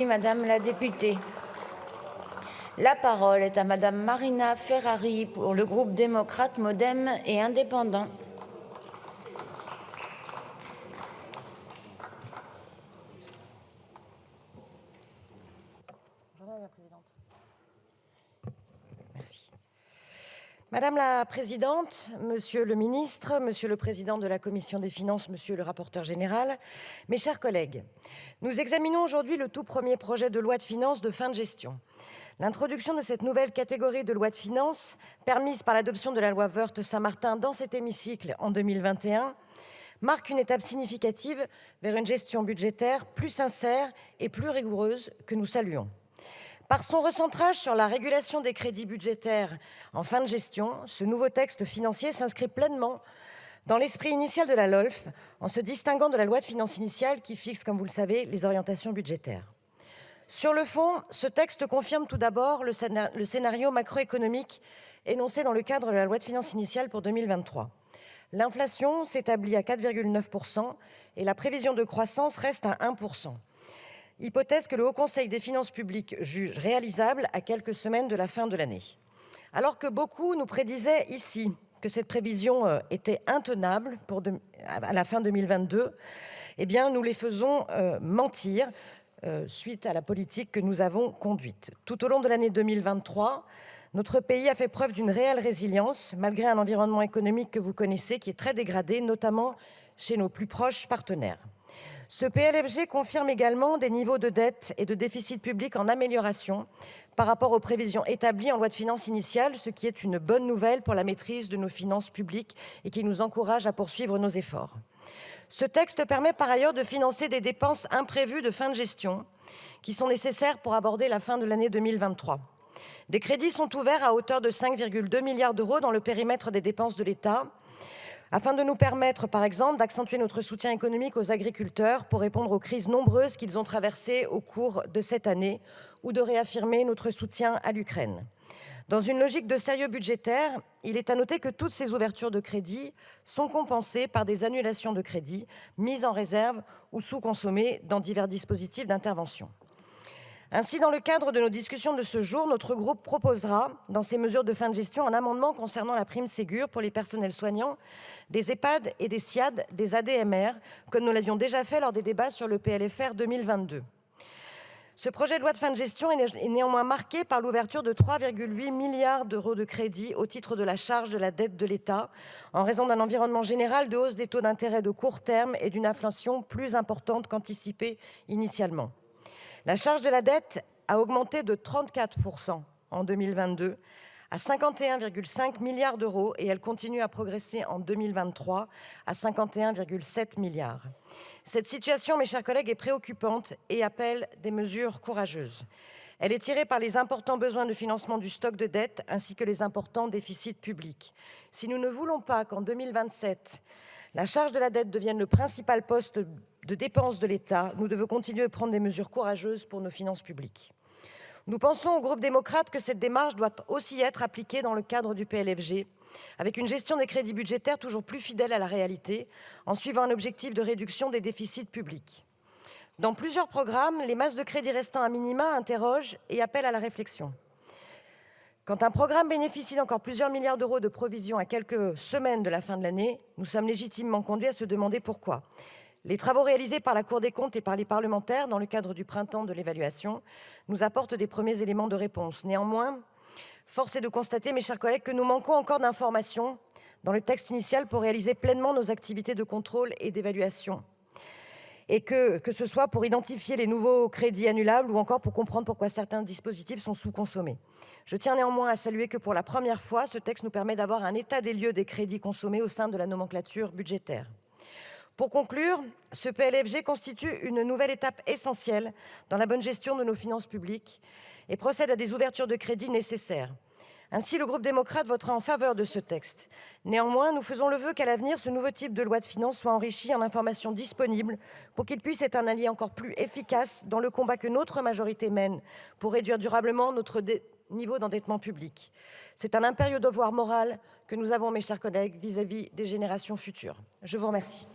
Madame la députée. La parole est à Madame Marina Ferrari pour le groupe démocrate, modem et indépendant. Merci. Madame la présidente, monsieur le ministre, monsieur le président de la commission des finances, monsieur le rapporteur général, mes chers collègues, nous examinons aujourd'hui le tout premier projet de loi de finances de fin de gestion. L'introduction de cette nouvelle catégorie de loi de finances, permise par l'adoption de la loi Woerth-Saint-Martin dans cet hémicycle en 2021, marque une étape significative vers une gestion budgétaire plus sincère et plus rigoureuse que nous saluons. Par son recentrage sur la régulation des crédits budgétaires en fin de gestion, ce nouveau texte financier s'inscrit pleinement dans l'esprit initial de la LOLF, en se distinguant de la loi de finances initiale qui fixe, comme vous le savez, les orientations budgétaires. Sur le fond, ce texte confirme tout d'abord le scénario macroéconomique énoncé dans le cadre de la loi de finances initiale pour 2023. L'inflation s'établit à 4,9% et la prévision de croissance reste à 1%. Hypothèse que le Haut Conseil des finances publiques juge réalisable à quelques semaines de la fin de l'année. Alors que beaucoup nous prédisaient ici que cette prévision était intenable à la fin 2022, eh bien nous les faisons mentir suite à la politique que nous avons conduite. Tout au long de l'année 2023, notre pays a fait preuve d'une réelle résilience, malgré un environnement économique que vous connaissez, qui est très dégradé, notamment chez nos plus proches partenaires. Ce PLFG confirme également des niveaux de dette et de déficit public en amélioration par rapport aux prévisions établies en loi de finances initiale, ce qui est une bonne nouvelle pour la maîtrise de nos finances publiques et qui nous encourage à poursuivre nos efforts. Ce texte permet par ailleurs de financer des dépenses imprévues de fin de gestion qui sont nécessaires pour aborder la fin de l'année 2023. Des crédits sont ouverts à hauteur de 5,2 milliards d'euros dans le périmètre des dépenses de l'État, afin de nous permettre, par exemple, d'accentuer notre soutien économique aux agriculteurs pour répondre aux crises nombreuses qu'ils ont traversées au cours de cette année, ou de réaffirmer notre soutien à l'Ukraine. Dans une logique de sérieux budgétaire, il est à noter que toutes ces ouvertures de crédits sont compensées par des annulations de crédits mises en réserve ou sous-consommées dans divers dispositifs d'intervention. Ainsi, dans le cadre de nos discussions de ce jour, notre groupe proposera, dans ces mesures de fin de gestion, un amendement concernant la prime Ségur pour les personnels soignants des EHPAD et des SSIAD, des ADMR, comme nous l'avions déjà fait lors des débats sur le PLFR 2022. Ce projet de loi de fin de gestion est néanmoins marqué par l'ouverture de 3,8 milliards d'euros de crédits au titre de la charge de la dette de l'État, en raison d'un environnement général de hausse des taux d'intérêt de court terme et d'une inflation plus importante qu'anticipée initialement. La charge de la dette a augmenté de 34% en 2022 à 51,5 milliards d'euros et elle continue à progresser en 2023 à 51,7 milliards. Cette situation, mes chers collègues, est préoccupante et appelle des mesures courageuses. Elle est tirée par les importants besoins de financement du stock de dette ainsi que les importants déficits publics. Si nous ne voulons pas qu'en 2027, la charge de la dette devienne le principal poste de dépenses de l'État, nous devons continuer à prendre des mesures courageuses pour nos finances publiques. Nous pensons au groupe démocrate que cette démarche doit aussi être appliquée dans le cadre du PLFG, avec une gestion des crédits budgétaires toujours plus fidèle à la réalité, en suivant un objectif de réduction des déficits publics. Dans plusieurs programmes, les masses de crédits restant à minima interrogent et appellent à la réflexion. Quand un programme bénéficie d'encore plusieurs milliards d'euros de provisions à quelques semaines de la fin de l'année, nous sommes légitimement conduits à se demander pourquoi. Les travaux réalisés par la Cour des comptes et par les parlementaires dans le cadre du printemps de l'évaluation nous apportent des premiers éléments de réponse. Néanmoins, force est de constater, mes chers collègues, que nous manquons encore d'informations dans le texte initial pour réaliser pleinement nos activités de contrôle et d'évaluation. Et que ce soit pour identifier les nouveaux crédits annulables ou encore pour comprendre pourquoi certains dispositifs sont sous-consommés. Je tiens néanmoins à saluer que pour la première fois, ce texte nous permet d'avoir un état des lieux des crédits consommés au sein de la nomenclature budgétaire. Pour conclure, ce PLFG constitue une nouvelle étape essentielle dans la bonne gestion de nos finances publiques et procède à des ouvertures de crédits nécessaires. Ainsi, le groupe démocrate votera en faveur de ce texte. Néanmoins, nous faisons le vœu qu'à l'avenir, ce nouveau type de loi de finances soit enrichi en informations disponibles pour qu'il puisse être un allié encore plus efficace dans le combat que notre majorité mène pour réduire durablement notre niveau d'endettement public. C'est un impérieux devoir moral que nous avons, mes chers collègues, vis-à-vis des générations futures. Je vous remercie.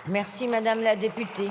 Merci, Madame la députée.